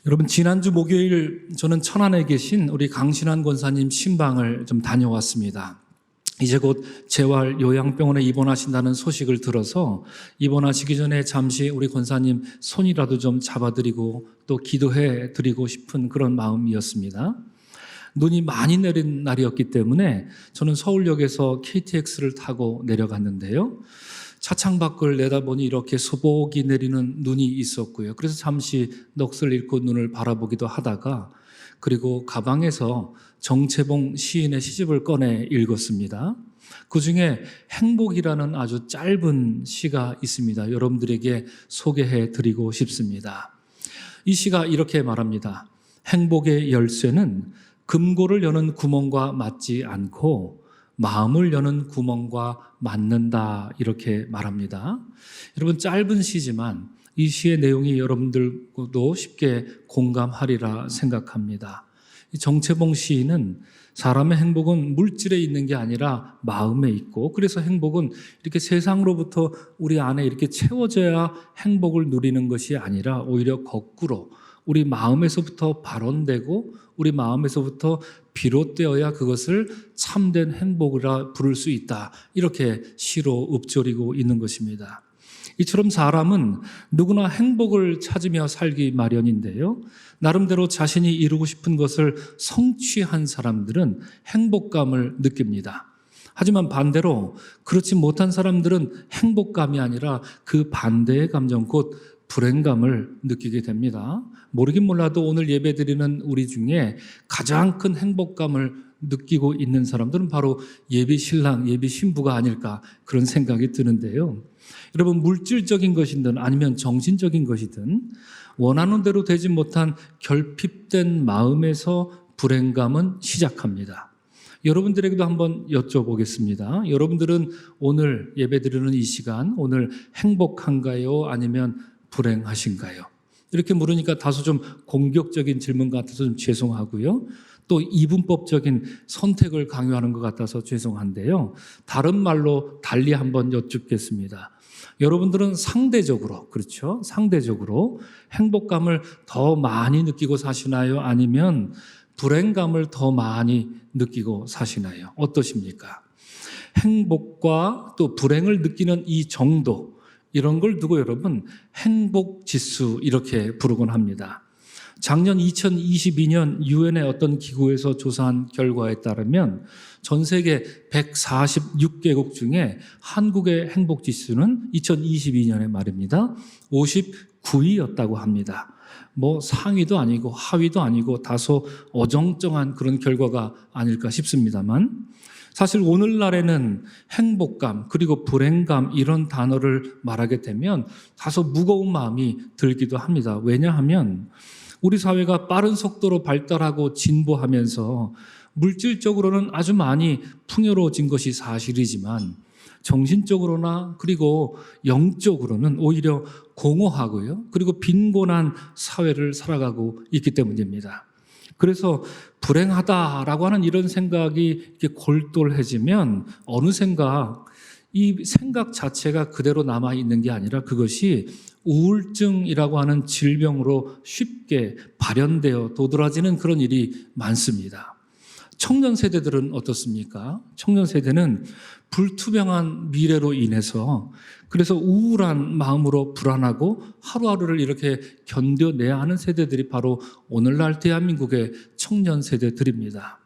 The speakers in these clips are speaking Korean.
여러분, 지난주 목요일 저는 천안에 계신 우리 강신환 권사님 신방을 좀 다녀왔습니다. 이제 곧 재활 요양병원에 입원하신다는 소식을 들어서 입원하시기 전에 잠시 우리 권사님 손이라도 좀 잡아드리고 또 기도해 드리고 싶은 그런 마음이었습니다. 눈이 많이 내린 날이었기 때문에 저는 서울역에서 KTX를 타고 내려갔는데요. 차창 밖을 내다보니 이렇게 소복이 내리는 눈이 있었고요. 그래서 잠시 넋을 잃고 눈을 바라보기도 하다가 그리고 가방에서 정채봉 시인의 시집을 꺼내 읽었습니다. 그중에 행복이라는 아주 짧은 시가 있습니다. 여러분들에게 소개해 드리고 싶습니다. 이 시가 이렇게 말합니다. 행복의 열쇠는 금고를 여는 구멍과 맞지 않고 마음을 여는 구멍과 맞는다, 이렇게 말합니다. 여러분, 짧은 시지만 이 시의 내용이 여러분들도 쉽게 공감하리라 생각합니다. 정채봉 시인은 사람의 행복은 물질에 있는 게 아니라 마음에 있고, 그래서 행복은 이렇게 세상으로부터 우리 안에 이렇게 채워져야 행복을 누리는 것이 아니라 오히려 거꾸로 우리 마음에서부터 발원되고 우리 마음에서부터 비롯되어야 그것을 참된 행복이라 부를 수 있다, 이렇게 시로 읊조리고 있는 것입니다. 이처럼 사람은 누구나 행복을 찾으며 살기 마련인데요, 나름대로 자신이 이루고 싶은 것을 성취한 사람들은 행복감을 느낍니다. 하지만 반대로 그렇지 못한 사람들은 행복감이 아니라 그 반대의 감정, 곧 불행감을 느끼게 됩니다. 모르긴 몰라도 오늘 예배드리는 우리 중에 가장 큰 행복감을 느끼고 있는 사람들은 바로 예비 신랑, 예비 신부가 아닐까, 그런 생각이 드는데요. 여러분, 물질적인 것이든 아니면 정신적인 것이든 원하는 대로 되지 못한 결핍된 마음에서 불행감은 시작합니다. 여러분들에게도 한번 여쭤보겠습니다. 여러분들은 오늘 예배드리는 이 시간, 오늘 행복한가요? 아니면 불행하신가요? 이렇게 물으니까 다소 좀 공격적인 질문 같아서 좀 죄송하고요. 또 이분법적인 선택을 강요하는 것 같아서 죄송한데요. 다른 말로 달리 한번 여쭙겠습니다. 여러분들은 상대적으로, 그렇죠? 상대적으로 행복감을 더 많이 느끼고 사시나요? 아니면 불행감을 더 많이 느끼고 사시나요? 어떠십니까? 행복과 또 불행을 느끼는 이 정도, 이런 걸 두고 여러분 행복지수 이렇게 부르곤 합니다. 작년 2022년 유엔의 어떤 기구에서 조사한 결과에 따르면 전 세계 146개국 중에 한국의 행복지수는 2022년에 말입니다, 59위였다고 합니다. 뭐 상위도 아니고 하위도 아니고 다소 어정쩡한 그런 결과가 아닐까 싶습니다만, 사실 오늘날에는 행복감 그리고 불행감 이런 단어를 말하게 되면 다소 무거운 마음이 들기도 합니다. 왜냐하면 우리 사회가 빠른 속도로 발달하고 진보하면서 물질적으로는 아주 많이 풍요로워진 것이 사실이지만 정신적으로나 그리고 영적으로는 오히려 공허하고요, 그리고 빈곤한 사회를 살아가고 있기 때문입니다. 그래서 불행하다라고 하는 이런 생각이 이렇게 골똘해지면 어느샌가 이 생각 자체가 그대로 남아있는 게 아니라 그것이 우울증이라고 하는 질병으로 쉽게 발현되어 도드라지는 그런 일이 많습니다. 청년 세대들은 어떻습니까? 청년 세대는 불투명한 미래로 인해서 그래서 우울한 마음으로 불안하고 하루하루를 이렇게 견뎌내야 하는 세대들이 바로 오늘날 대한민국의 청년 세대들입니다.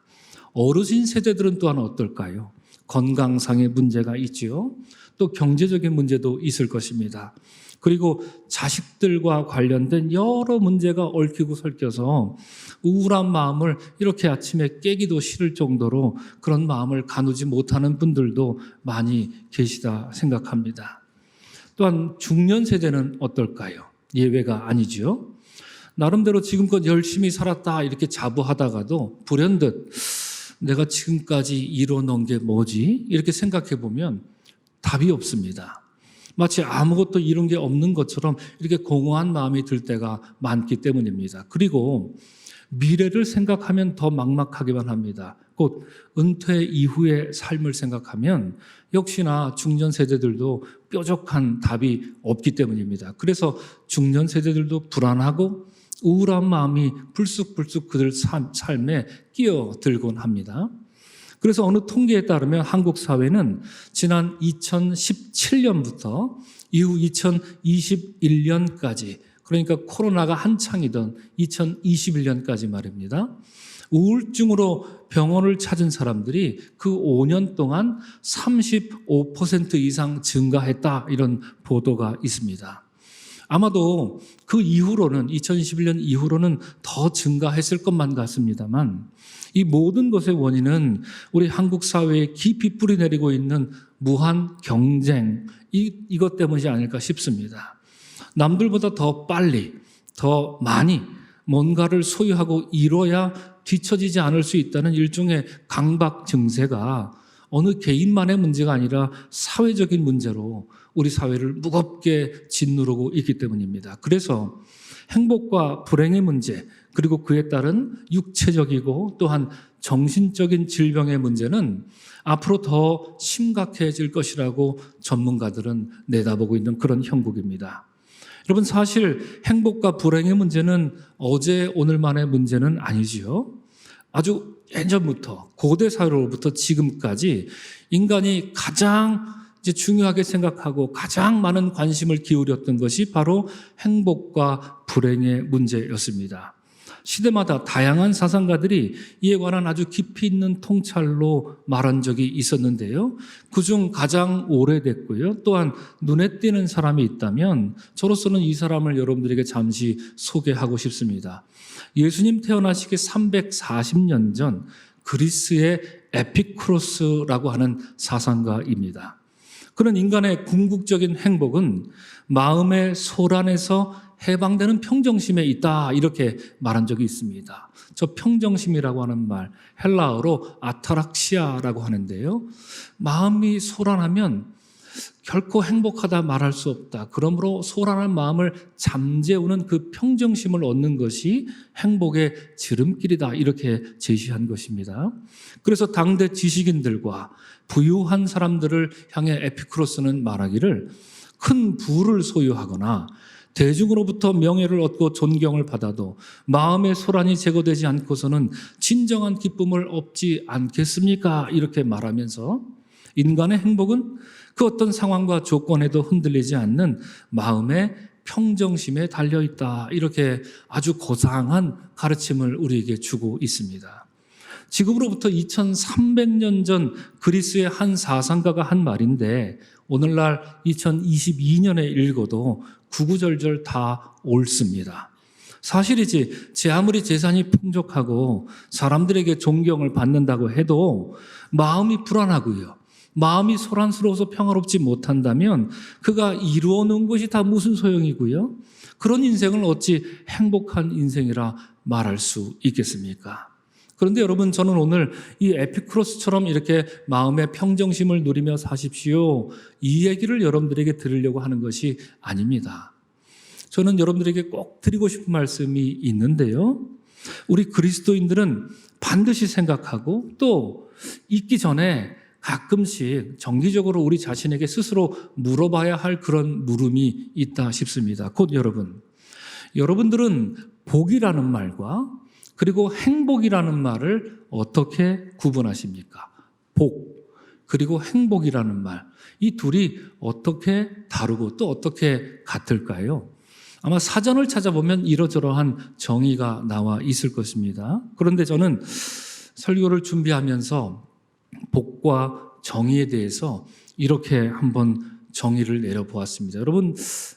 어르신 세대들은 또한 어떨까요? 건강상의 문제가 있지요. 또 경제적인 문제도 있을 것입니다. 그리고 자식들과 관련된 여러 문제가 얽히고 설켜서 우울한 마음을 이렇게 아침에 깨기도 싫을 정도로 그런 마음을 가누지 못하는 분들도 많이 계시다 생각합니다. 또한 중년 세대는 어떨까요? 예외가 아니죠. 나름대로 지금껏 열심히 살았다 이렇게 자부하다가도 불현듯 내가 지금까지 이뤄놓은 게 뭐지? 이렇게 생각해 보면 답이 없습니다. 마치 아무것도 이룬 게 없는 것처럼 이렇게 공허한 마음이 들 때가 많기 때문입니다. 그리고 미래를 생각하면 더 막막하기만 합니다. 곧 은퇴 이후의 삶을 생각하면 역시나 중년 세대들도 뾰족한 답이 없기 때문입니다. 그래서 중년 세대들도 불안하고 우울한 마음이 불쑥불쑥 그들 삶에 끼어들곤 합니다. 그래서 어느 통계에 따르면 한국 사회는 지난 2017년부터 이후 2021년까지, 그러니까 코로나가 한창이던 2021년까지 말입니다, 우울증으로 병원을 찾은 사람들이 그 5년 동안 35% 이상 증가했다, 이런 보도가 있습니다. 아마도 그 이후로는, 2021년 이후로는 더 증가했을 것만 같습니다만, 이 모든 것의 원인은 우리 한국 사회에 깊이 뿌리내리고 있는 무한 경쟁, 이것 때문이 아닐까 싶습니다. 남들보다 더 빨리, 더 많이 뭔가를 소유하고 이뤄야 뒤처지지 않을 수 있다는 일종의 강박 증세가 어느 개인만의 문제가 아니라 사회적인 문제로 우리 사회를 무겁게 짓누르고 있기 때문입니다. 그래서 행복과 불행의 문제, 그리고 그에 따른 육체적이고 또한 정신적인 질병의 문제는 앞으로 더 심각해질 것이라고 전문가들은 내다보고 있는 그런 형국입니다. 여러분, 사실 행복과 불행의 문제는 어제 오늘만의 문제는 아니지요. 아주 예전부터, 고대 사회로부터 지금까지 인간이 가장 중요하게 생각하고 가장 많은 관심을 기울였던 것이 바로 행복과 불행의 문제였습니다. 시대마다 다양한 사상가들이 이에 관한 아주 깊이 있는 통찰로 말한 적이 있었는데요. 그중 가장 오래됐고요, 또한 눈에 띄는 사람이 있다면 저로서는 이 사람을 여러분들에게 잠시 소개하고 싶습니다. 예수님 태어나시기 340년 전 그리스의 에피쿠로스라고 하는 사상가입니다. 그런 인간의 궁극적인 행복은 마음의 소란에서 해방되는 평정심에 있다, 이렇게 말한 적이 있습니다. 저 평정심이라고 하는 말, 헬라어로 아타락시아라고 하는데요, 마음이 소란하면 결코 행복하다 말할 수 없다. 그러므로 소란한 마음을 잠재우는 그 평정심을 얻는 것이 행복의 지름길이다, 이렇게 제시한 것입니다. 그래서 당대 지식인들과 부유한 사람들을 향해 에피쿠로스는 말하기를, 큰 부를 소유하거나 대중으로부터 명예를 얻고 존경을 받아도 마음의 소란이 제거되지 않고서는 진정한 기쁨을 얻지 않겠습니까? 이렇게 말하면서 인간의 행복은 그 어떤 상황과 조건에도 흔들리지 않는 마음의 평정심에 달려있다, 이렇게 아주 고상한 가르침을 우리에게 주고 있습니다. 지금으로부터 2300년 전 그리스의 한 사상가가 한 말인데 오늘날 2022년에 읽어도 구구절절 다 옳습니다. 사실이지, 제 아무리 재산이 풍족하고 사람들에게 존경을 받는다고 해도 마음이 불안하고요, 마음이 소란스러워서 평화롭지 못한다면 그가 이루어 놓은 것이 다 무슨 소용이고요, 그런 인생을 어찌 행복한 인생이라 말할 수 있겠습니까? 그런데 여러분, 저는 오늘 이 에피쿠로스처럼 이렇게 마음의 평정심을 누리며 사십시오, 이 얘기를 여러분들에게 들으려고 하는 것이 아닙니다. 저는 여러분들에게 꼭 드리고 싶은 말씀이 있는데요, 우리 그리스도인들은 반드시 생각하고 또 있기 전에 가끔씩 정기적으로 우리 자신에게 스스로 물어봐야 할 그런 물음이 있다 싶습니다. 곧 여러분들은 복이라는 말과 그리고 행복이라는 말을 어떻게 구분하십니까? 복, 그리고 행복이라는 말, 이 둘이 어떻게 다르고 또 어떻게 같을까요? 아마 사전을 찾아보면 이러저러한 정의가 나와 있을 것입니다. 그런데 저는 설교를 준비하면서 복과 정의에 대해서 이렇게 한번 정의를 내려보았습니다. 여러분,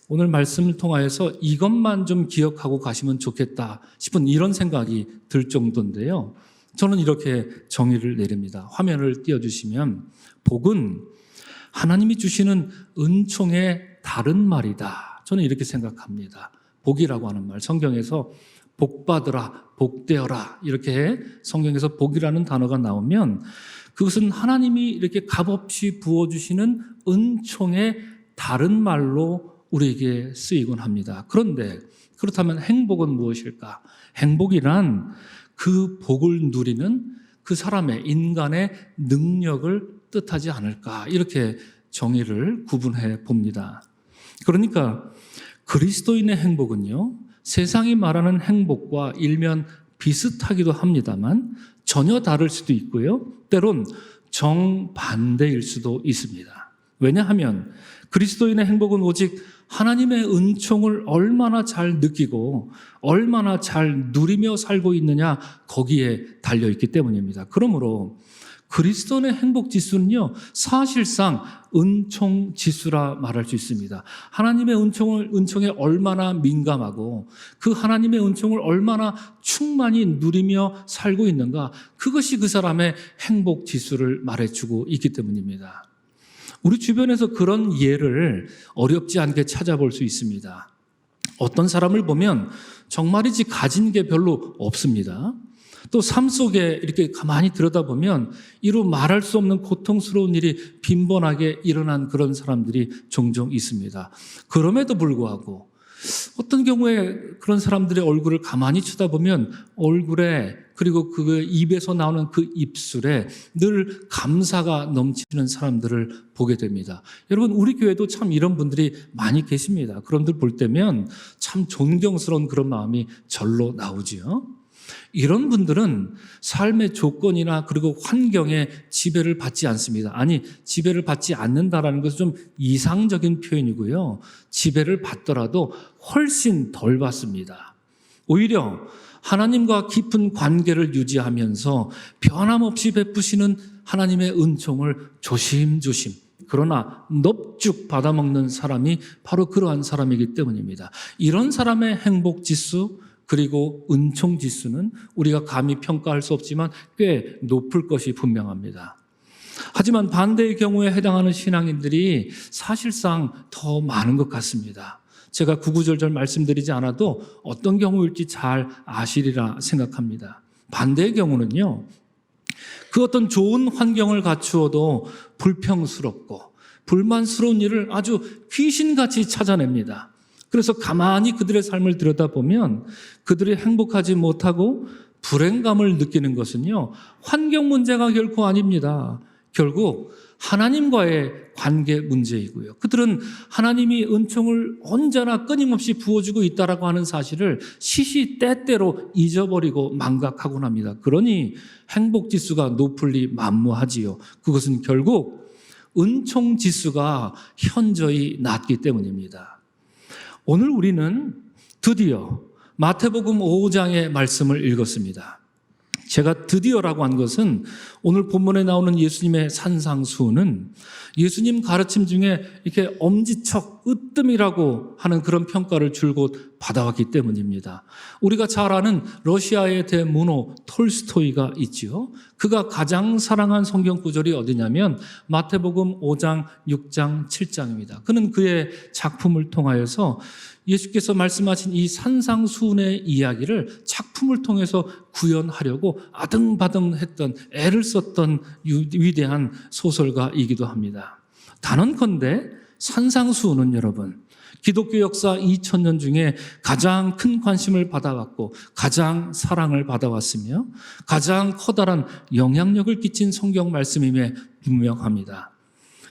오늘 말씀을 통하여서 이것만 좀 기억하고 가시면 좋겠다 싶은 이런 생각이 들 정도인데요, 저는 이렇게 정의를 내립니다. 화면을 띄워주시면, 복은 하나님이 주시는 은총의 다른 말이다, 저는 이렇게 생각합니다. 복이라고 하는 말, 성경에서 복받으라, 복되어라, 이렇게 성경에서 복이라는 단어가 나오면 그것은 하나님이 이렇게 값없이 부어주시는 은총의 다른 말로 우리에게 쓰이곤 합니다. 그런데 그렇다면 행복은 무엇일까? 행복이란 그 복을 누리는 그 사람의, 인간의 능력을 뜻하지 않을까, 이렇게 정의를 구분해 봅니다. 그러니까 그리스도인의 행복은요, 세상이 말하는 행복과 일면 비슷하기도 합니다만 전혀 다를 수도 있고요. 때론 정반대일 수도 있습니다. 왜냐하면 그리스도인의 행복은 오직 하나님의 은총을 얼마나 잘 느끼고 얼마나 잘 누리며 살고 있느냐 거기에 달려있기 때문입니다. 그러므로 그리스도인의 행복 지수는요, 사실상 은총 지수라 말할 수 있습니다. 하나님의 은총에 얼마나 민감하고 그 하나님의 은총을 얼마나 충만히 누리며 살고 있는가, 그것이 그 사람의 행복 지수를 말해주고 있기 때문입니다. 우리 주변에서 그런 예를 어렵지 않게 찾아볼 수 있습니다. 어떤 사람을 보면 정말이지 가진 게 별로 없습니다. 또 삶 속에 이렇게 가만히 들여다보면 이루 말할 수 없는 고통스러운 일이 빈번하게 일어난 그런 사람들이 종종 있습니다. 그럼에도 불구하고 어떤 경우에 그런 사람들의 얼굴을 가만히 쳐다보면 얼굴에, 그리고 그 입에서 나오는 그 입술에 늘 감사가 넘치는 사람들을 보게 됩니다. 여러분, 우리 교회도 참 이런 분들이 많이 계십니다. 그런 분들 볼 때면 참 존경스러운 그런 마음이 절로 나오지요. 이런 분들은 삶의 조건이나 그리고 환경에 지배를 받지 않습니다. 아니, 지배를 받지 않는다라는 것은 좀 이상적인 표현이고요. 지배를 받더라도 훨씬 덜 받습니다. 오히려 하나님과 깊은 관계를 유지하면서 변함없이 베푸시는 하나님의 은총을 조심조심, 그러나 넙죽 받아먹는 사람이 바로 그러한 사람이기 때문입니다. 이런 사람의 행복지수, 그리고 은총지수는 우리가 감히 평가할 수 없지만 꽤 높을 것이 분명합니다. 하지만 반대의 경우에 해당하는 신앙인들이 사실상 더 많은 것 같습니다. 제가 구구절절 말씀드리지 않아도 어떤 경우일지 잘 아시리라 생각합니다. 반대의 경우는요, 그 어떤 좋은 환경을 갖추어도 불평스럽고 불만스러운 일을 아주 귀신같이 찾아냅니다. 그래서 가만히 그들의 삶을 들여다보면 그들이 행복하지 못하고 불행감을 느끼는 것은요, 환경 문제가 결코 아닙니다. 결국 하나님과의 관계 문제이고요. 그들은 하나님이 은총을 언제나 끊임없이 부어주고 있다라고 하는 사실을 시시때때로 잊어버리고 망각하곤 합니다. 그러니 행복지수가 높을 리 만무하지요. 그것은 결국 은총지수가 현저히 낮기 때문입니다. 오늘 우리는 드디어 마태복음 5장의 말씀을 읽었습니다. 제가 드디어라고 한 것은 오늘 본문에 나오는 예수님의 산상수훈은 예수님 가르침 중에 이렇게 엄지척, 으뜸이라고 하는 그런 평가를 줄곧 받아왔기 때문입니다. 우리가 잘 아는 러시아의 대문호 톨스토이가 있지요. 그가 가장 사랑한 성경 구절이 어디냐면 마태복음 5장, 6장, 7장입니다. 그는 그의 작품을 통하여서 예수께서 말씀하신 이 산상수훈의 이야기를 작품을 통해서 구현하려고 아등바등했던, 애를 썼던 위대한 소설가이기도 합니다. 단언컨대 산상수훈은 여러분, 기독교 역사 2000년 중에 가장 큰 관심을 받아왔고 가장 사랑을 받아왔으며 가장 커다란 영향력을 끼친 성경 말씀임에 분명합니다.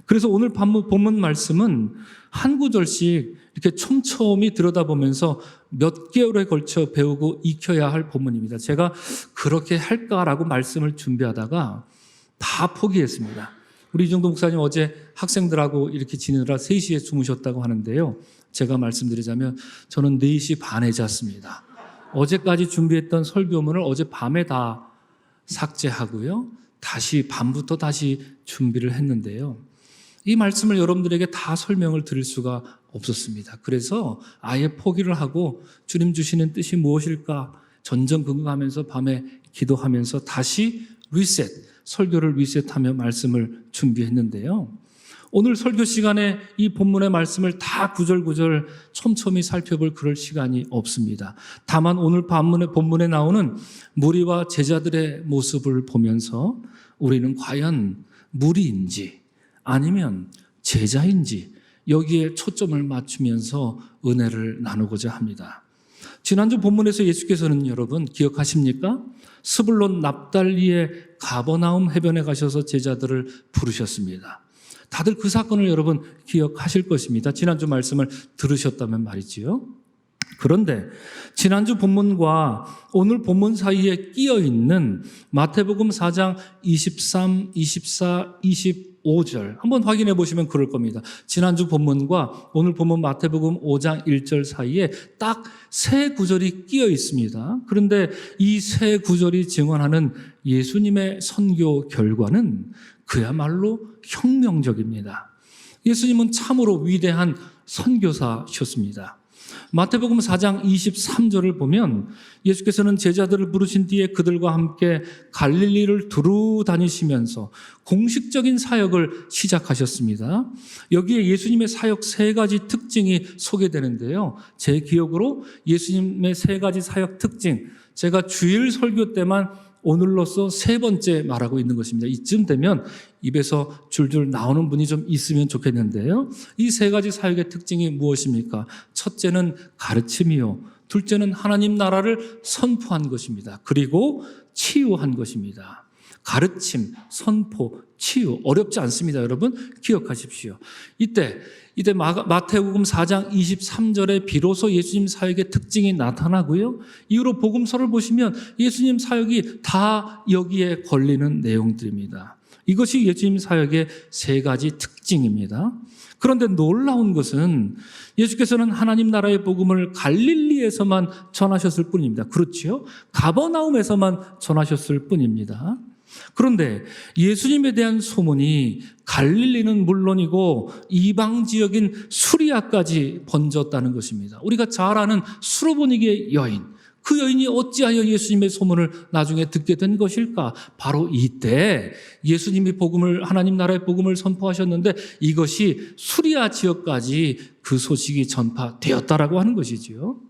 그래서 오늘 본문 말씀은 한 구절씩 이렇게 촘촘히 들여다보면서 몇 개월에 걸쳐 배우고 익혀야 할 본문입니다. 제가 그렇게 할까라고 말씀을 준비하다가 다 포기했습니다. 우리 이정도 목사님 어제 학생들하고 이렇게 지내느라 3시에 주무셨다고 하는데요. 제가 말씀드리자면 저는 4시 반에 잤습니다. 어제까지 준비했던 설교문을 어젯밤에 다 삭제하고요. 밤부터 다시 준비를 했는데요. 이 말씀을 여러분들에게 다 설명을 드릴 수가 없었습니다. 그래서 아예 포기를 하고 주님 주시는 뜻이 무엇일까 전전긍긍하면서 밤에 기도하면서 다시 설교를 리셋하며 말씀을 준비했는데요. 오늘 설교 시간에 이 본문의 말씀을 다 구절구절 촘촘히 살펴볼 그럴 시간이 없습니다. 다만 오늘 본문에 나오는 무리와 제자들의 모습을 보면서 우리는 과연 무리인지 아니면 제자인지 여기에 초점을 맞추면서 은혜를 나누고자 합니다. 지난주 본문에서 예수께서는 여러분 기억하십니까? 스불론 납달리의 가버나움 해변에 가셔서 제자들을 부르셨습니다. 다들 그 사건을 여러분 기억하실 것입니다. 지난주 말씀을 들으셨다면 말이지요. 그런데 지난주 본문과 오늘 본문 사이에 끼어 있는 마태복음 4장 23, 24, 25절 한번 확인해 보시면 그럴 겁니다. 지난주 본문과 오늘 본문 마태복음 5장 1절 사이에 딱 세 구절이 끼어 있습니다. 그런데 이 세 구절이 증언하는 예수님의 선교 결과는 그야말로 혁명적입니다. 예수님은 참으로 위대한 선교사셨습니다. 마태복음 4장 23절을 보면 예수께서는 제자들을 부르신 뒤에 그들과 함께 갈릴리를 두루 다니시면서 공식적인 사역을 시작하셨습니다. 여기에 예수님의 사역 세 가지 특징이 소개되는데요. 제 기억으로 예수님의 세 가지 사역 특징, 제가 주일 설교 때만 오늘로써 세 번째 말하고 있는 것입니다. 이쯤 되면 입에서 줄줄 나오는 분이 좀 있으면 좋겠는데요. 이 세 가지 사역의 특징이 무엇입니까? 첫째는 가르침이요. 둘째는 하나님 나라를 선포한 것입니다. 그리고 치유한 것입니다. 가르침, 선포, 치유. 어렵지 않습니다, 여러분. 기억하십시오. 이때 마태복음 4장 23절에 비로소 예수님 사역의 특징이 나타나고요. 이후로 복음서를 보시면 예수님 사역이 다 여기에 걸리는 내용들입니다. 이것이 예수님 사역의 세 가지 특징입니다. 그런데 놀라운 것은 예수께서는 하나님 나라의 복음을 갈릴리에서만 전하셨을 뿐입니다. 그렇지요? 가버나움에서만 전하셨을 뿐입니다. 그런데 예수님에 대한 소문이 갈릴리는 물론이고 이방 지역인 수리아까지 번졌다는 것입니다. 우리가 잘 아는 수로보니게의 여인, 그 여인이 어찌하여 예수님의 소문을 나중에 듣게 된 것일까? 바로 이때 예수님이 하나님 나라의 복음을 선포하셨는데 이것이 수리아 지역까지 그 소식이 전파되었다라고 하는 것이지요.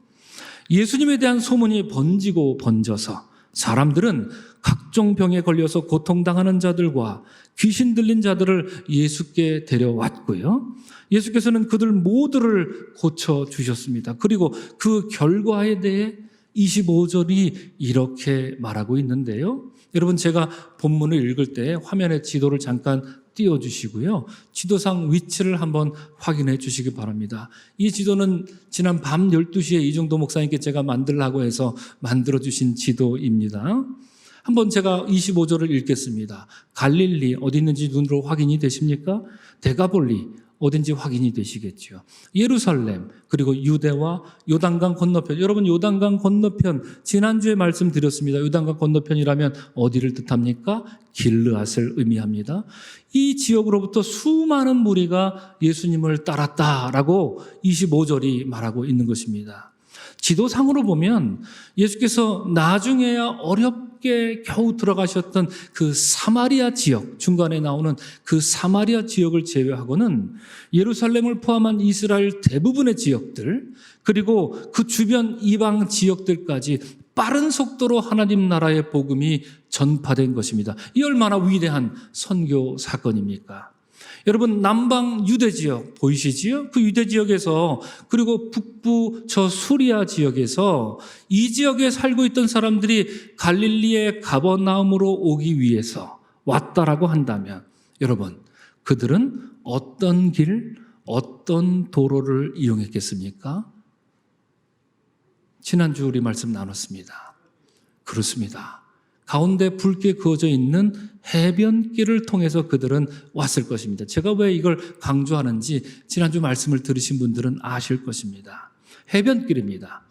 예수님에 대한 소문이 번지고 번져서 사람들은 각종 병에 걸려서 고통당하는 자들과 귀신 들린 자들을 예수께 데려왔고요. 예수께서는 그들 모두를 고쳐주셨습니다. 그리고 그 결과에 대해 25절이 이렇게 말하고 있는데요. 여러분, 제가 본문을 읽을 때 화면에 지도를 잠깐 띄워주시고요. 지도상 위치를 한번 확인해 주시기 바랍니다. 이 지도는 지난 밤 12시에 이종도 목사님께 제가 만들라고 해서 만들어주신 지도입니다. 한번 제가 25절을 읽겠습니다. 갈릴리 어디 있는지 눈으로 확인이 되십니까? 데가볼리 어딘지 확인이 되시겠죠. 예루살렘, 그리고 유대와 요단강 건너편. 여러분, 요단강 건너편 지난주에 말씀드렸습니다. 요단강 건너편이라면 어디를 뜻합니까? 길르앗을 의미합니다. 이 지역으로부터 수많은 무리가 예수님을 따랐다라고 25절이 말하고 있는 것입니다. 지도상으로 보면 예수께서 나중에야 어렵게 겨우 들어가셨던 그 사마리아 지역, 중간에 나오는 그 사마리아 지역을 제외하고는 예루살렘을 포함한 이스라엘 대부분의 지역들, 그리고 그 주변 이방 지역들까지 빠른 속도로 하나님 나라의 복음이 전파된 것입니다. 이 얼마나 위대한 선교 사건입니까? 여러분, 남방 유대 지역 보이시지요? 그 유대 지역에서, 그리고 북부 저 수리아 지역에서 이 지역에 살고 있던 사람들이 갈릴리의 가버나움으로 오기 위해서 왔다라고 한다면, 여러분, 그들은 어떤 길, 어떤 도로를 이용했겠습니까? 지난주 우리 말씀 나눴습니다. 그렇습니다. 가운데 붉게 그어져 있는 해변길을 통해서 그들은 왔을 것입니다. 제가 왜 이걸 강조하는지 지난주 말씀을 들으신 분들은 아실 것입니다. 해변길입니다.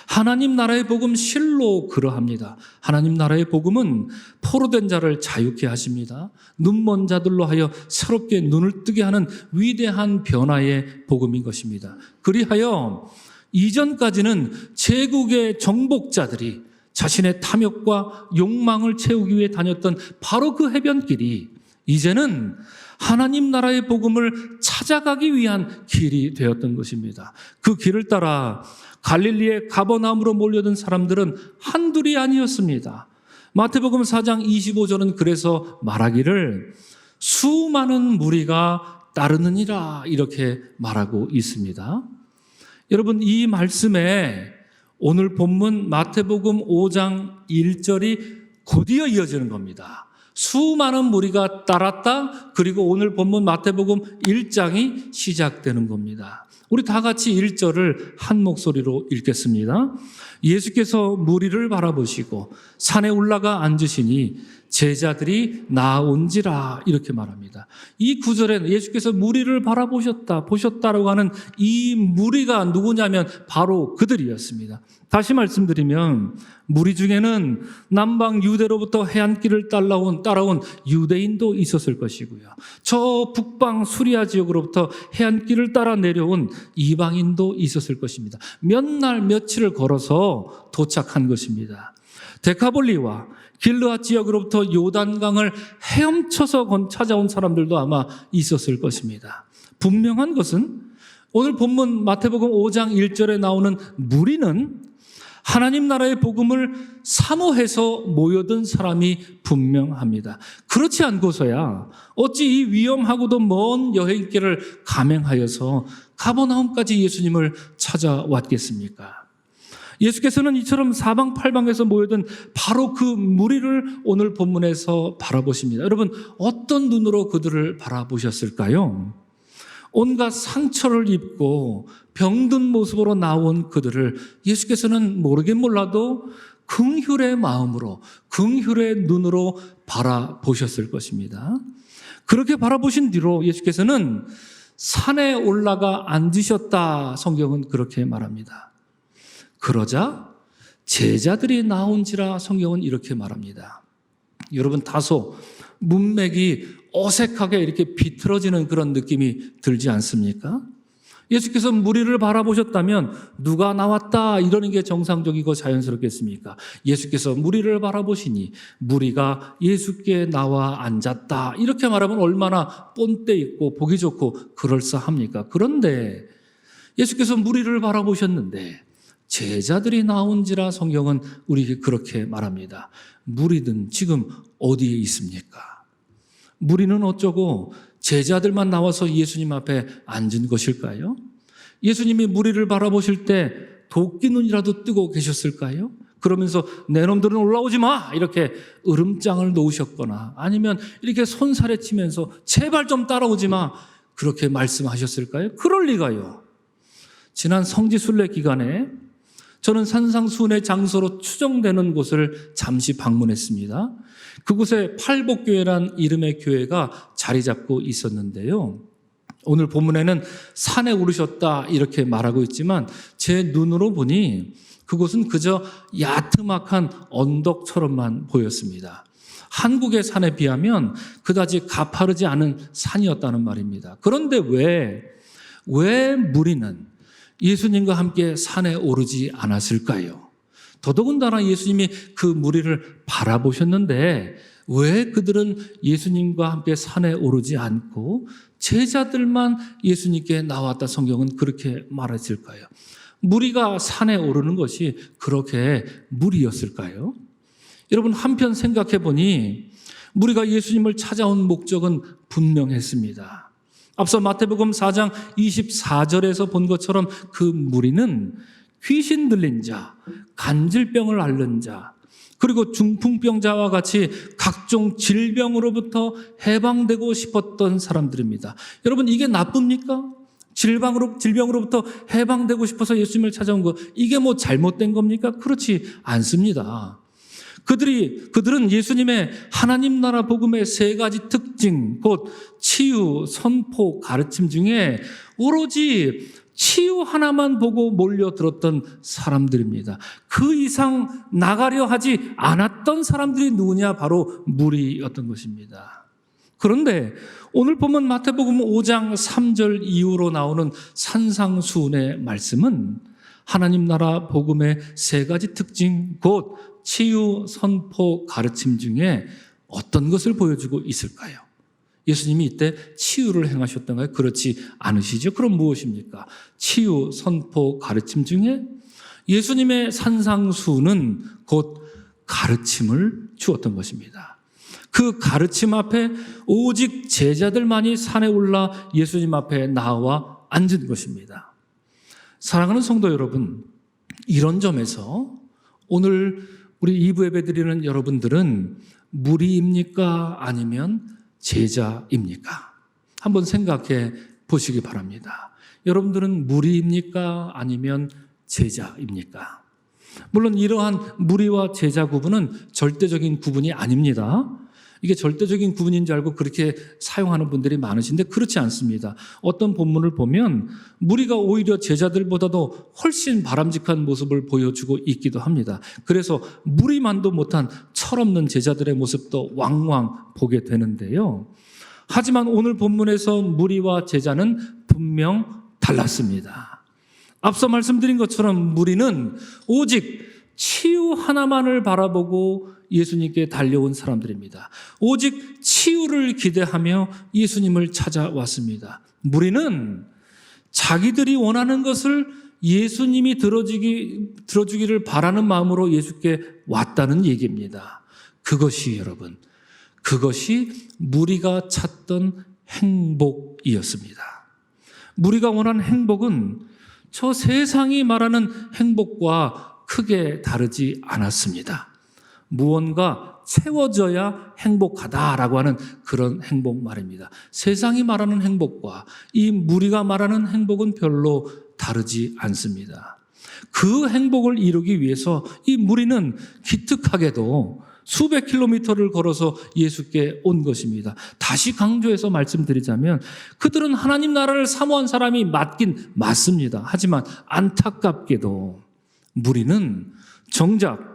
하나님 나라의 복음 실로 그러합니다. 하나님 나라의 복음은 포로된 자를 자유케 하십니다. 눈먼 자들로 하여 새롭게 눈을 뜨게 하는 위대한 변화의 복음인 것입니다. 그리하여 이전까지는 제국의 정복자들이 자신의 탐욕과 욕망을 채우기 위해 다녔던 바로 그 해변길이 이제는 하나님 나라의 복음을 찾아가기 위한 길이 되었던 것입니다. 그 길을 따라 갈릴리의 가버나움으로 몰려든 사람들은 한둘이 아니었습니다. 마태복음 4장 25절은 그래서 말하기를 수많은 무리가 따르느니라 이렇게 말하고 있습니다. 여러분, 이 말씀에 오늘 본문 마태복음 5장 1절이 곧이어 이어지는 겁니다. 수많은 무리가 따랐다. 그리고 오늘 본문 마태복음 1장이 시작되는 겁니다. 우리 다 같이 1절을 한 목소리로 읽겠습니다. 예수께서 무리를 바라보시고 산에 올라가 앉으시니 제자들이 나온지라 이렇게 말합니다. 이 구절에 예수께서 무리를 보셨다라고 하는 이 무리가 누구냐면 바로 그들이었습니다. 다시 말씀드리면 무리 중에는 남방 유대로부터 해안길을 따라온 유대인도 있었을 것이고요. 저 북방 수리아 지역으로부터 해안길을 따라 내려온 이방인도 있었을 것입니다. 몇 날 며칠을 걸어서 도착한 것입니다. 데카볼리와 길르앗 지역으로부터 요단강을 헤엄쳐서 찾아온 사람들도 아마 있었을 것입니다. 분명한 것은 오늘 본문 마태복음 5장 1절에 나오는 무리는 하나님 나라의 복음을 사모해서 모여든 사람이 분명합니다. 그렇지 않고서야 어찌 이 위험하고도 먼 여행길을 감행하여서 가버나움까지 예수님을 찾아왔겠습니까? 예수께서는 이처럼 사방팔방에서 모여든 바로 그 무리를 오늘 본문에서 바라보십니다. 여러분, 어떤 눈으로 그들을 바라보셨을까요? 온갖 상처를 입고 병든 모습으로 나온 그들을 예수께서는 모르긴 몰라도 긍휼의 마음으로, 긍휼의 눈으로 바라보셨을 것입니다. 그렇게 바라보신 뒤로 예수께서는 산에 올라가 앉으셨다. 성경은 그렇게 말합니다. 그러자 제자들이 나온지라 성경은 이렇게 말합니다. 여러분, 다소 문맥이 어색하게 이렇게 비틀어지는 그런 느낌이 들지 않습니까? 예수께서 무리를 바라보셨다면 누가 나왔다 이러는 게 정상적이고 자연스럽겠습니까? 예수께서 무리를 바라보시니 무리가 예수께 나와 앉았다 이렇게 말하면 얼마나 본때 있고 보기 좋고 그럴싸합니까? 그런데 예수께서 무리를 바라보셨는데 제자들이 나온지라 성경은 우리에게 그렇게 말합니다. 무리는 지금 어디에 있습니까? 무리는 어쩌고 제자들만 나와서 예수님 앞에 앉은 것일까요? 예수님이 무리를 바라보실 때 도끼 눈이라도 뜨고 계셨을까요? 그러면서 내 놈들은 올라오지 마! 이렇게 으름장을 놓으셨거나 아니면 이렇게 손살에 치면서 제발 좀 따라오지 마! 그렇게 말씀하셨을까요? 그럴 리가요. 지난 성지순례 기간에 저는 산상수훈의 장소로 추정되는 곳을 잠시 방문했습니다. 그곳에 팔복교회란 이름의 교회가 자리 잡고 있었는데요. 오늘 본문에는 산에 오르셨다 이렇게 말하고 있지만 제 눈으로 보니 그곳은 그저 야트막한 언덕처럼만 보였습니다. 한국의 산에 비하면 그다지 가파르지 않은 산이었다는 말입니다. 그런데 왜 무리는 예수님과 함께 산에 오르지 않았을까요? 더더군다나 예수님이 그 무리를 바라보셨는데 왜 그들은 예수님과 함께 산에 오르지 않고 제자들만 예수님께 나왔다 성경은 그렇게 말했을까요? 무리가 산에 오르는 것이 그렇게 무리였을까요? 여러분, 한편 생각해 보니 무리가 예수님을 찾아온 목적은 분명했습니다. 앞서 마태복음 4장 24절에서 본 것처럼 그 무리는 귀신 들린 자, 간질병을 앓는 자, 그리고 중풍병자와 같이 각종 질병으로부터 해방되고 싶었던 사람들입니다. 여러분, 이게 나쁩니까? 질병으로부터 해방되고 싶어서 예수님을 찾아온 거, 이게 뭐 잘못된 겁니까? 그렇지 않습니다. 그들은 예수님의 하나님 나라 복음의 세 가지 특징, 곧 치유, 선포, 가르침 중에 오로지 치유 하나만 보고 몰려들었던 사람들입니다. 그 이상 나가려 하지 않았던 사람들이 누구냐? 바로 무리였던 것입니다. 그런데 오늘 보면 마태복음 5장 3절 이후로 나오는 산상수훈의 말씀은 하나님 나라 복음의 세 가지 특징, 곧 치유, 선포, 가르침 중에 어떤 것을 보여주고 있을까요? 예수님이 이때 치유를 행하셨던가요? 그렇지 않으시죠? 그럼 무엇입니까? 치유, 선포, 가르침 중에 예수님의 산상수훈은 곧 가르침을 주었던 것입니다. 그 가르침 앞에 오직 제자들만이 산에 올라 예수님 앞에 나와 앉은 것입니다. 사랑하는 성도 여러분, 이런 점에서 오늘 우리 2부 예배 드리는 여러분들은 무리입니까? 아니면 제자입니까? 한번 생각해 보시기 바랍니다. 여러분들은 무리입니까? 아니면 제자입니까? 물론 이러한 무리와 제자 구분은 절대적인 구분이 아닙니다. 이게 절대적인 구분인 줄 알고 그렇게 사용하는 분들이 많으신데 그렇지 않습니다. 어떤 본문을 보면 무리가 오히려 제자들보다도 훨씬 바람직한 모습을 보여주고 있기도 합니다. 그래서 무리만도 못한 철없는 제자들의 모습도 왕왕 보게 되는데요. 하지만 오늘 본문에서 무리와 제자는 분명 달랐습니다. 앞서 말씀드린 것처럼 무리는 오직 치유 하나만을 바라보고 예수님께 달려온 사람들입니다. 오직 치유를 기대하며 예수님을 찾아왔습니다. 무리는 자기들이 원하는 것을 예수님이 들어주기를 바라는 마음으로 예수께 왔다는 얘기입니다. 그것이 여러분, 그것이 무리가 찾던 행복이었습니다. 무리가 원하는 행복은 저 세상이 말하는 행복과 크게 다르지 않았습니다. 무언가 채워져야 행복하다라고 하는 그런 행복 말입니다. 세상이 말하는 행복과 이 무리가 말하는 행복은 별로 다르지 않습니다. 그 행복을 이루기 위해서 이 무리는 기특하게도 수백 킬로미터를 걸어서 예수께 온 것입니다. 다시 강조해서 말씀드리자면 그들은 하나님 나라를 사모한 사람이 맞긴 맞습니다. 하지만 안타깝게도 무리는 정작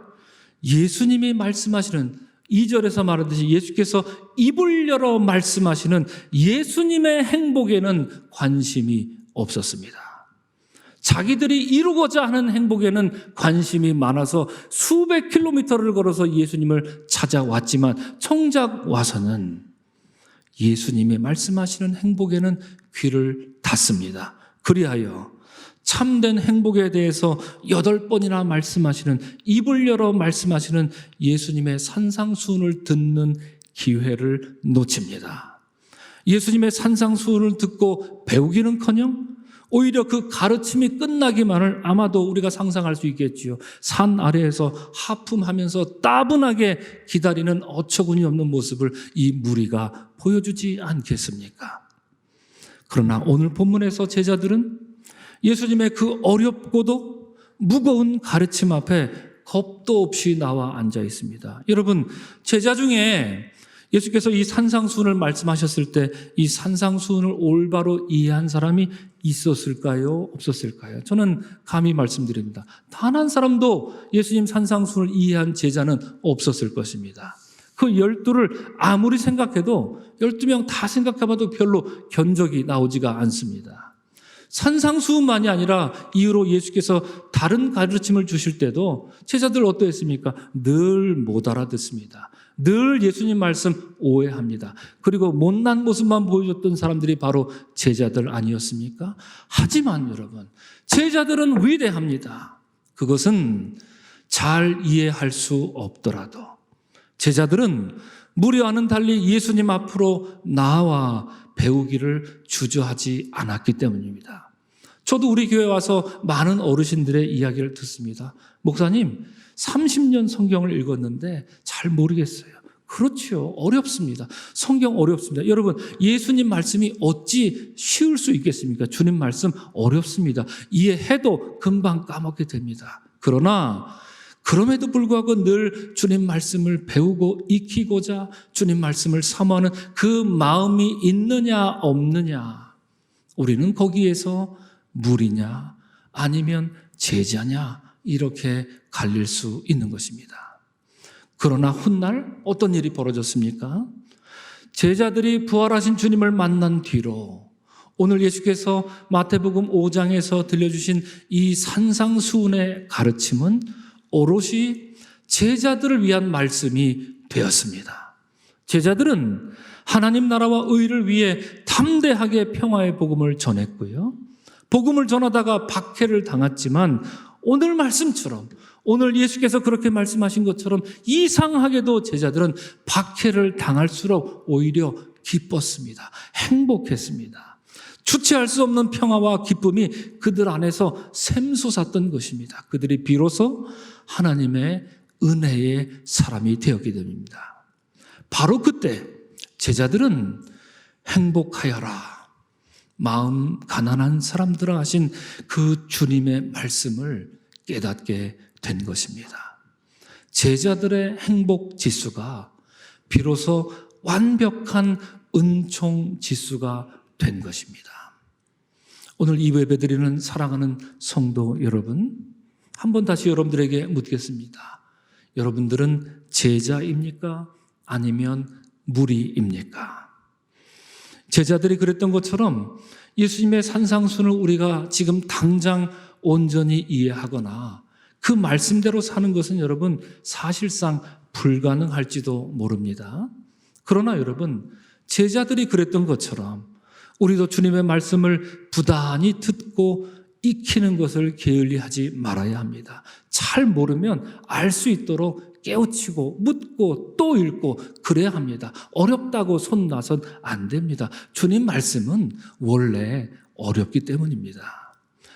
예수님이 말씀하시는 2절에서 말하듯이 예수께서 입을 열어 말씀하시는 예수님의 행복에는 관심이 없었습니다. 자기들이 이루고자 하는 행복에는 관심이 많아서 수백 킬로미터를 걸어서 예수님을 찾아왔지만 정작 와서는 예수님이 말씀하시는 행복에는 귀를 닫습니다. 그리하여 참된 행복에 대해서 8번이나 말씀하시는, 입을 열어 말씀하시는 예수님의 산상수훈을 듣는 기회를 놓칩니다. 예수님의 산상수훈을 듣고 배우기는커녕 오히려 그 가르침이 끝나기만을 아마도 우리가 상상할 수 있겠지요. 산 아래에서 하품하면서 따분하게 기다리는 어처구니 없는 모습을 이 무리가 보여주지 않겠습니까? 그러나 오늘 본문에서 제자들은 예수님의 그 어렵고도 무거운 가르침 앞에 겁도 없이 나와 앉아 있습니다. 여러분, 제자 중에 예수께서 이 산상수훈을 말씀하셨을 때 이 산상수훈을 올바로 이해한 사람이 있었을까요? 없었을까요? 저는 감히 말씀드립니다. 단 한 사람도 예수님 산상수훈을 이해한 제자는 없었을 것입니다. 그 12를 아무리 생각해도 12명 다 생각해봐도 별로 견적이 나오지가 않습니다. 산상수훈만이 아니라 이후로 예수께서 다른 가르침을 주실 때도 제자들 어떠했습니까? 늘 못 알아듣습니다. 늘 예수님 말씀 오해합니다. 그리고 못난 모습만 보여줬던 사람들이 바로 제자들 아니었습니까? 하지만 여러분, 제자들은 위대합니다. 그것은 잘 이해할 수 없더라도 제자들은 무리와는 달리 예수님 앞으로 나와 배우기를 주저하지 않았기 때문입니다. 저도 우리 교회 와서 많은 어르신들의 이야기를 듣습니다. 목사님, 30년 성경을 읽었는데 잘 모르겠어요. 그렇죠. 어렵습니다. 성경 어렵습니다. 여러분, 예수님 말씀이 어찌 쉬울 수 있겠습니까? 주님 말씀 어렵습니다. 이해해도 금방 까먹게 됩니다. 그러나 그럼에도 불구하고 늘 주님 말씀을 배우고 익히고자 주님 말씀을 사모하는 그 마음이 있느냐 없느냐, 우리는 거기에서 무리냐 아니면 제자냐 이렇게 갈릴 수 있는 것입니다. 그러나 훗날 어떤 일이 벌어졌습니까? 제자들이 부활하신 주님을 만난 뒤로 오늘 예수께서 마태복음 5장에서 들려주신 이 산상수훈의 가르침은 오롯이 제자들을 위한 말씀이 되었습니다. 제자들은 하나님 나라와 의를 위해 담대하게 평화의 복음을 전했고요. 복음을 전하다가 박해를 당했지만 오늘 말씀처럼, 오늘 예수께서 그렇게 말씀하신 것처럼 이상하게도 제자들은 박해를 당할수록 오히려 기뻤습니다. 행복했습니다. 주체할 수 없는 평화와 기쁨이 그들 안에서 샘솟았던 것입니다. 그들이 비로소 하나님의 은혜의 사람이 되었게 됩니다. 바로 그때 제자들은 행복하여라, 마음 가난한 사람들아 하신 그 주님의 말씀을 깨닫게 된 것입니다. 제자들의 행복 지수가 비로소 완벽한 은총 지수가 된 것입니다. 오늘 이 예배드리는 사랑하는 성도 여러분, 한번 다시 여러분들에게 묻겠습니다. 여러분들은 제자입니까? 아니면 무리입니까? 제자들이 그랬던 것처럼 예수님의 산상순을 우리가 지금 당장 온전히 이해하거나 그 말씀대로 사는 것은 여러분 사실상 불가능할지도 모릅니다. 그러나 여러분, 제자들이 그랬던 것처럼 우리도 주님의 말씀을 부단히 듣고 익히는 것을 게을리하지 말아야 합니다. 잘 모르면 알 수 있도록 깨우치고 묻고 또 읽고 그래야 합니다. 어렵다고 손 놔선 안 됩니다. 주님 말씀은 원래 어렵기 때문입니다.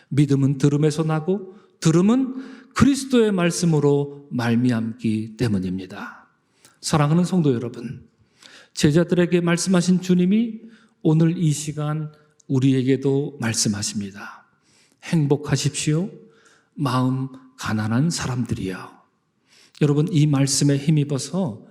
믿음은 들음에서 나고 들음은 그리스도의 말씀으로 말미암기 때문입니다. 사랑하는 성도 여러분, 제자들에게 말씀하신 주님이 오늘 이 시간 우리에게도 말씀하십니다. 행복하십시오. 마음 가난한 사람들이여. 여러분, 이 말씀에 힘입어서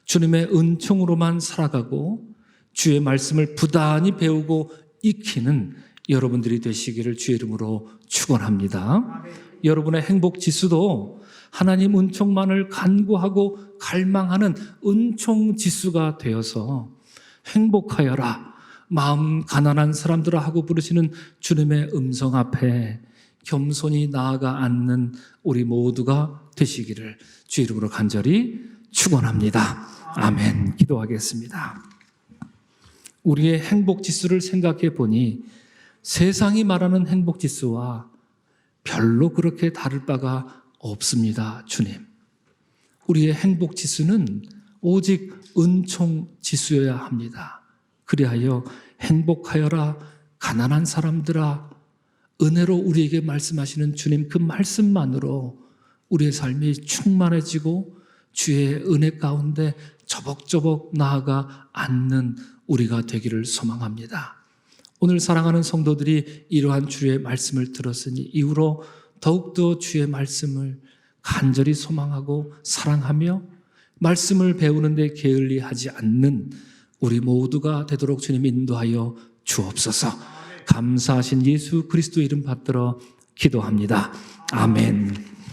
주님의 은총으로만 살아가고 주의 말씀을 부단히 배우고 익히는 여러분들이 되시기를 주의 이름으로 축원합니다. 여러분의 행복 지수도 하나님 은총만을 간구하고 갈망하는 은총 지수가 되어서 행복하여라, 마음 가난한 사람들아 하고 부르시는 주님의 음성 앞에 겸손히 나아가 앉는 우리 모두가 되시기를 주의 이름으로 간절히 축원합니다. 아멘. 기도하겠습니다. 우리의 행복 지수를 생각해 보니 세상이 말하는 행복 지수와 별로 그렇게 다를 바가 없습니다. 주님, 우리의 행복 지수는 오직 은총 지수여야 합니다. 그리하여 행복하여라 가난한 사람들아, 은혜로 우리에게 말씀하시는 주님 그 말씀만으로 우리의 삶이 충만해지고 주의 은혜 가운데 저벅저벅 나아가 앉는 우리가 되기를 소망합니다. 오늘 사랑하는 성도들이 이러한 주의 말씀을 들었으니 이후로 더욱더 주의 말씀을 간절히 소망하고 사랑하며 말씀을 배우는 데 게을리하지 않는 우리 모두가 되도록 주님 인도하여 주옵소서. 감사하신 예수 그리스도 이름 받들어 기도합니다. 아멘.